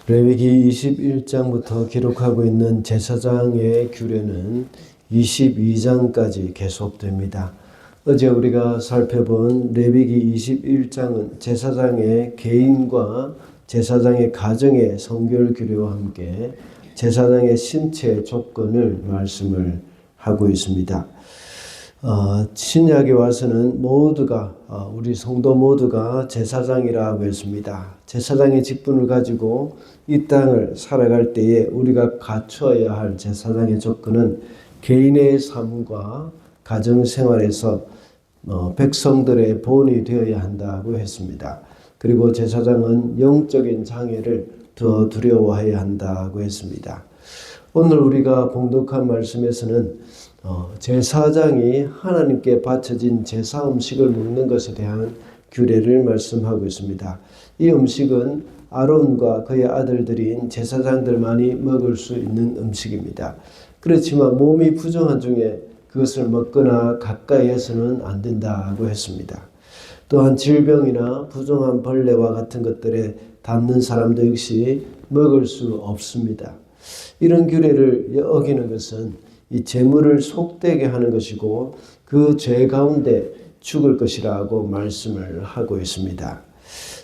레위기 21장부터 기록하고 있는 제사장의 규례는 22장까지 계속됩니다. 어제 우리가 살펴본 레위기 21장은 제사장의 개인과 제사장의 가정의 성결 규례와 함께 제사장의 신체 조건을 말씀을 하고 있습니다. 신약에 와서는 모두가 우리 성도 모두가 제사장이라고 했습니다. 제사장의 직분을 가지고 이 땅을 살아갈 때에 우리가 갖추어야 할 제사장의 조건은 개인의 삶과 가정생활에서 백성들의 본이 되어야 한다고 했습니다. 그리고 제사장은 영적인 장애를 더 두려워해야 한다고 했습니다. 오늘 우리가 봉독한 말씀에서는 제사장이 하나님께 바쳐진 제사 음식을 먹는 것에 대한 규례를 말씀하고 있습니다. 이 음식은 아론과 그의 아들들인 제사장들만이 먹을 수 있는 음식입니다. 그렇지만 몸이 부정한 중에 그것을 먹거나 가까이에서는 안 된다고 했습니다. 또한 질병이나 부정한 벌레와 같은 것들에 닿는 사람도 역시 먹을 수 없습니다. 이런 규례를 어기는 것은 이 재물을 속되게 하는 것이고 그 죄 가운데 죽을 것이라고 말씀을 하고 있습니다.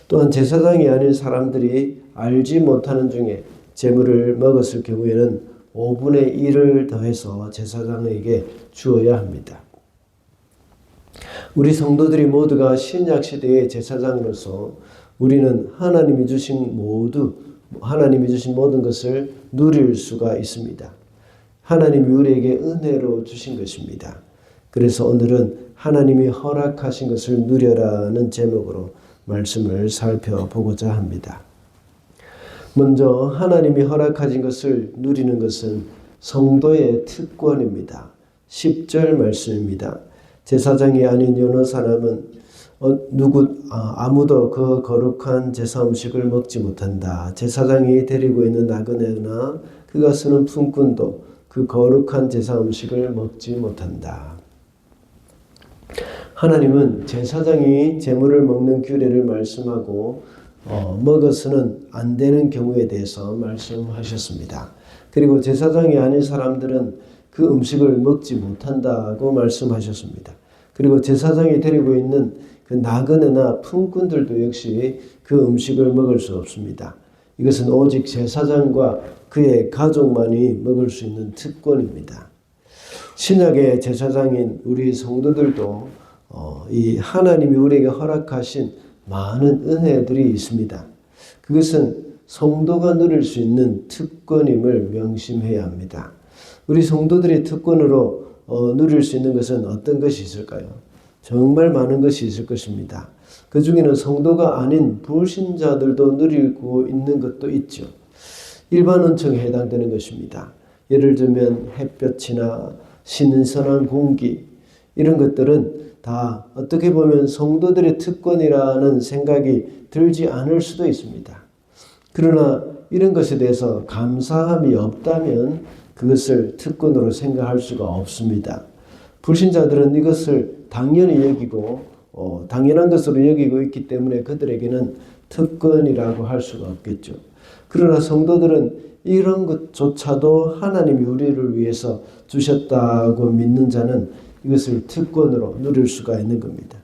또한 제사장이 아닌 사람들이 알지 못하는 중에 재물을 먹었을 경우에는 5분의 1을 더해서 제사장에게 주어야 합니다. 우리 성도들이 모두가 신약 시대의 제사장으로서 우리는 하나님이 주신 모든 것을 누릴 수가 있습니다. 하나님이 우리에게 은혜로 주신 것입니다. 그래서 오늘은 하나님이 허락하신 것을 누려라는 제목으로 말씀을 살펴보고자 합니다. 먼저 하나님이 허락하신 것을 누리는 것은 성도의 특권입니다. 10절 말씀입니다. 제사장이 아닌 여느 사람은 아무도 그 거룩한 제사 음식을 먹지 못한다. 제사장이 데리고 있는 나그네나 그가 쓰는 품꾼도 그 거룩한 제사 음식을 먹지 못한다. 하나님은 제사장이 제물을 먹는 규례를 말씀하고 먹어서는 안 되는 경우에 대해서 말씀하셨습니다. 그리고 제사장이 아닌 사람들은 그 음식을 먹지 못한다고 말씀하셨습니다. 그리고 제사장이 데리고 있는 그 나그네나 품꾼들도 역시 그 음식을 먹을 수 없습니다. 이것은 오직 제사장과 그의 가족만이 먹을 수 있는 특권입니다. 신약의 제사장인 우리 성도들도 이 하나님이 우리에게 허락하신 많은 은혜들이 있습니다. 그것은 성도가 누릴 수 있는 특권임을 명심해야 합니다. 우리 성도들의 특권으로 누릴 수 있는 것은 어떤 것이 있을까요? 정말 많은 것이 있을 것입니다. 그 중에는 성도가 아닌 불신자들도 누리고 있는 것도 있죠. 일반 은총에 해당되는 것입니다. 예를 들면 햇볕이나 신선한 공기 이런 것들은 다 어떻게 보면 성도들의 특권이라는 생각이 들지 않을 수도 있습니다. 그러나 이런 것에 대해서 감사함이 없다면 그것을 특권으로 생각할 수가 없습니다. 불신자들은 이것을 당연히 여기고 당연한 것으로 여기고 있기 때문에 그들에게는 특권이라고 할 수가 없겠죠. 그러나 성도들은 이런 것조차도 하나님이 우리를 위해서 주셨다고 믿는 자는 이것을 특권으로 누릴 수가 있는 겁니다.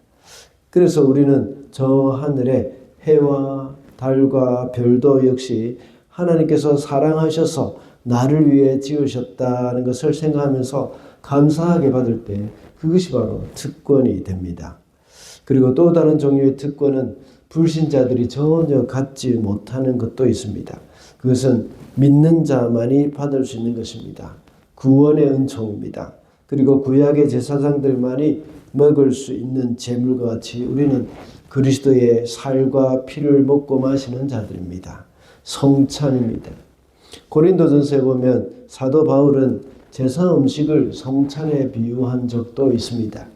그래서 우리는 저 하늘에 해와 달과 별도 역시 하나님께서 사랑하셔서 나를 위해 지으셨다는 것을 생각하면서 감사하게 받을 때 그것이 바로 특권이 됩니다. 그리고 또 다른 종류의 특권은 불신자들이 전혀 갖지 못하는 것도 있습니다. 그것은 믿는 자만이 받을 수 있는 것입니다. 구원의 은총입니다. 그리고 구약의 제사장들만이 먹을 수 있는 제물과 같이 우리는 그리스도의 살과 피를 먹고 마시는 자들입니다. 성찬입니다. 고린도전서에 보면 사도 바울은 제사 음식을 성찬에 비유한 적도 있습니다.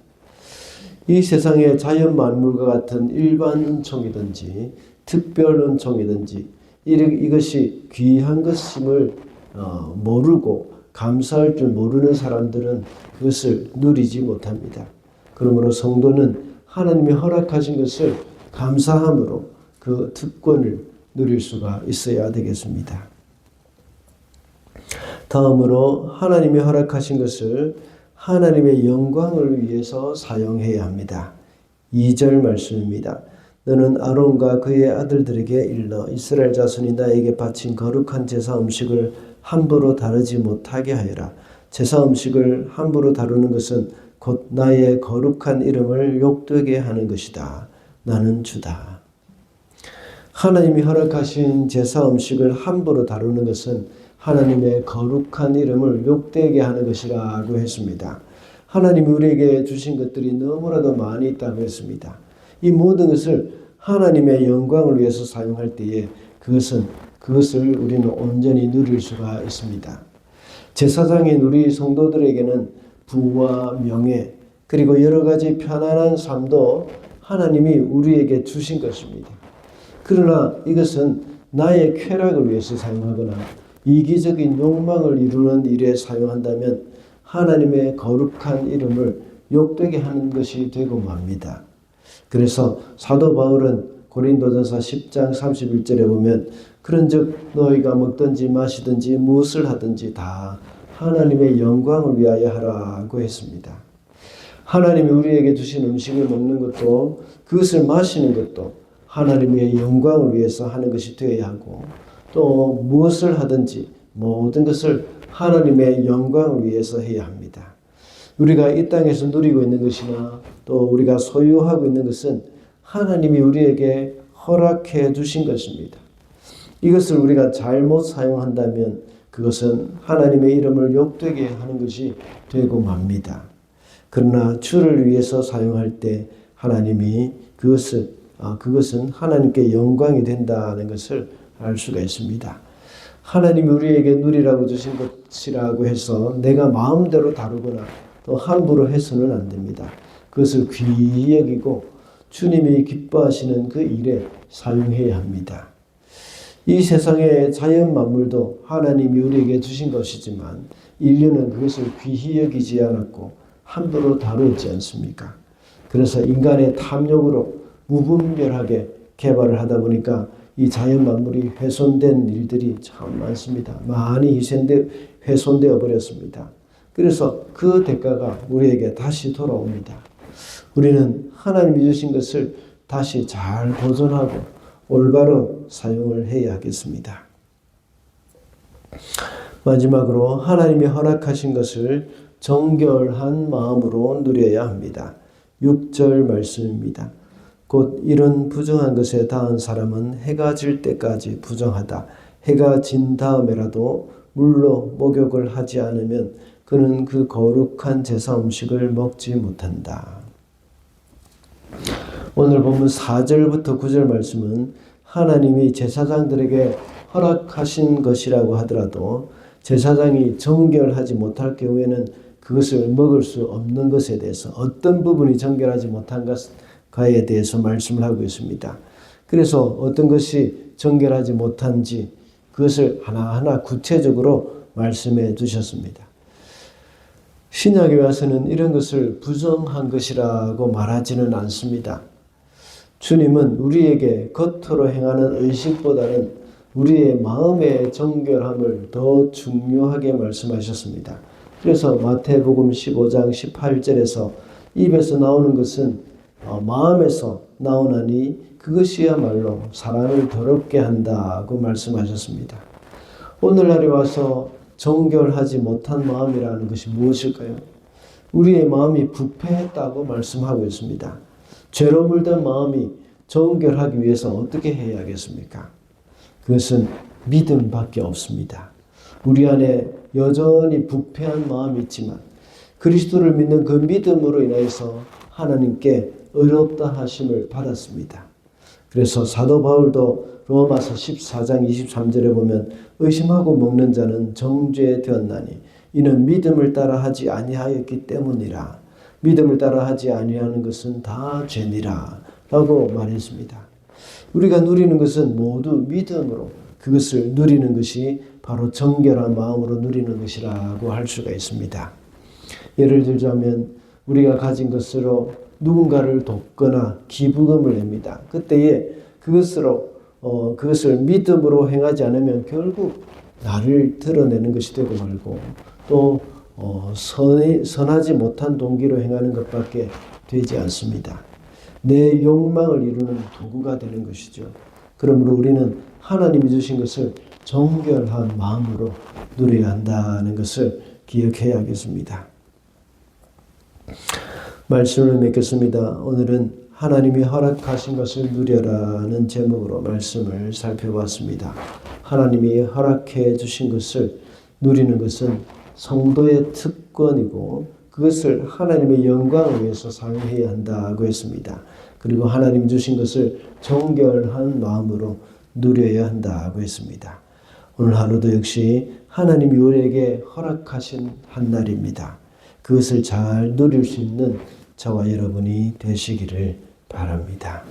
이 세상의 자연 만물과 같은 일반 은총이든지 특별 은총이든지 이것이 귀한 것임을 모르고 감사할 줄 모르는 사람들은 그것을 누리지 못합니다. 그러므로 성도는 하나님이 허락하신 것을 감사함으로 그 특권을 누릴 수가 있어야 되겠습니다. 다음으로 하나님이 허락하신 것을 하나님의 영광을 위해서 사용해야 합니다. 2절 말씀입니다. 너는 아론과 그의 아들들에게 일러 이스라엘 자손이 나에게 바친 거룩한 제사 음식을 함부로 다루지 못하게 하여라. 제사 음식을 함부로 다루는 것은 곧 나의 거룩한 이름을 욕되게 하는 것이다. 나는 주다. 하나님이 허락하신 제사 음식을 함부로 다루는 것은 하나님의 거룩한 이름을 욕되게 하는 것이라고 했습니다. 하나님이 우리에게 주신 것들이 너무나도 많이 있다고 했습니다. 이 모든 것을 하나님의 영광을 위해서 사용할 때에 그것을 우리는 온전히 누릴 수가 있습니다. 제사장인 우리 성도들에게는 부와 명예 그리고 여러 가지 편안한 삶도 하나님이 우리에게 주신 것입니다. 그러나 이것은 나의 쾌락을 위해서 사용하거나 이기적인 욕망을 이루는 일에 사용한다면 하나님의 거룩한 이름을 욕되게 하는 것이 되고 맙니다. 그래서 사도 바울은 고린도전서 10장 31절에 보면 그런즉 너희가 먹든지 마시든지 무엇을 하든지 다 하나님의 영광을 위하여 하라고 했습니다. 하나님이 우리에게 주신 음식을 먹는 것도 그것을 마시는 것도 하나님의 영광을 위해서 하는 것이 되어야 하고 또 무엇을 하든지 모든 것을 하나님의 영광을 위해서 해야 합니다. 우리가 이 땅에서 누리고 있는 것이나 또 우리가 소유하고 있는 것은 하나님이 우리에게 허락해 주신 것입니다. 이것을 우리가 잘못 사용한다면 그것은 하나님의 이름을 욕되게 하는 것이 되고 맙니다. 그러나 주를 위해서 사용할 때 하나님이 그것은 하나님께 영광이 된다는 것을 알 수가 있습니다. 하나님이 우리에게 누리라고 주신 것이라고 해서 내가 마음대로 다루거나 또 함부로 해서는 안 됩니다. 그것을 귀히 여기고 주님이 기뻐하시는 그 일에 사용해야 합니다. 이 세상의 자연 만물도 하나님이 우리에게 주신 것이지만 인류는 그것을 귀히 여기지 않았고 함부로 다루지 않습니까? 그래서 인간의 탐욕으로 무분별하게 개발을 하다 보니까 이 자연 만물이 훼손된 일들이 참 많습니다. 많이 훼손되어 버렸습니다. 그래서 그 대가가 우리에게 다시 돌아옵니다. 우리는 하나님이 주신 것을 다시 잘 보존하고 올바로 사용을 해야 하겠습니다. 마지막으로 하나님이 허락하신 것을 정결한 마음으로 누려야 합니다. 6절 말씀입니다. 곧 이런 부정한 것에 닿은 사람은 해가 질 때까지 부정하다. 해가 진 다음에라도 물로 목욕을 하지 않으면 그는 그 거룩한 제사 음식을 먹지 못한다. 오늘 본문 4절부터 9절 말씀은 하나님이 제사장들에게 허락하신 것이라고 하더라도 제사장이 정결하지 못할 경우에는 그것을 먹을 수 없는 것에 대해서 어떤 부분이 정결하지 못한 것에 대해서 말씀을 하고 있습니다. 그래서 어떤 것이 정결하지 못한지 그것을 하나하나 구체적으로 말씀해 주셨습니다. 신약에 와서는 이런 것을 부정한 것이라고 말하지는 않습니다. 주님은 우리에게 겉으로 행하는 의식보다는 우리의 마음의 정결함을 더 중요하게 말씀하셨습니다. 그래서 마태복음 15장 18절에서 입에서 나오는 것은 마음에서 나오나니 그것이야말로 사람을 더럽게 한다고 말씀하셨습니다. 오늘날에 와서 정결하지 못한 마음이라는 것이 무엇일까요? 우리의 마음이 부패했다고 말씀하고 있습니다. 죄로 물든 마음이 정결하기 위해서 어떻게 해야겠습니까? 그것은 믿음밖에 없습니다. 우리 안에 여전히 부패한 마음이 있지만 그리스도를 믿는 그 믿음으로 인해서 하나님께 의롭다 하심을 받았습니다. 그래서 사도 바울도 로마서 14장 23절에 보면 의심하고 먹는 자는 정죄되었나니 이는 믿음을 따라 하지 아니하였기 때문이라. 믿음을 따라 하지 아니하는 것은 다 죄니라 라고 말했습니다. 우리가 누리는 것은 모두 믿음으로 그것을 누리는 것이 바로 정결한 마음으로 누리는 것이라고 할 수가 있습니다. 예를 들자면 우리가 가진 것으로 누군가를 돕거나 기부금을 냅니다. 그때에 그것으로 그것을 믿음으로 행하지 않으면 결국 나를 드러내는 것이 되고 말고 또 선하지 못한 동기로 행하는 것밖에 되지 않습니다. 내 욕망을 이루는 도구가 되는 것이죠. 그러므로 우리는 하나님이 주신 것을 정결한 마음으로 누려야 한다는 것을 기억해야겠습니다. 말씀을 맺겠습니다. 오늘은 하나님이 허락하신 것을 누려라는 제목으로 말씀을 살펴봤습니다. 하나님이 허락해 주신 것을 누리는 것은 성도의 특권이고 그것을 하나님의 영광을 위해서 사용해야 한다고 했습니다. 그리고 하나님 주신 것을 정결한 마음으로 누려야 한다고 했습니다. 오늘 하루도 역시 하나님이 우리에게 허락하신 한 날입니다. 그것을 잘 누릴 수 있는 저와 여러분이 되시기를 바랍니다.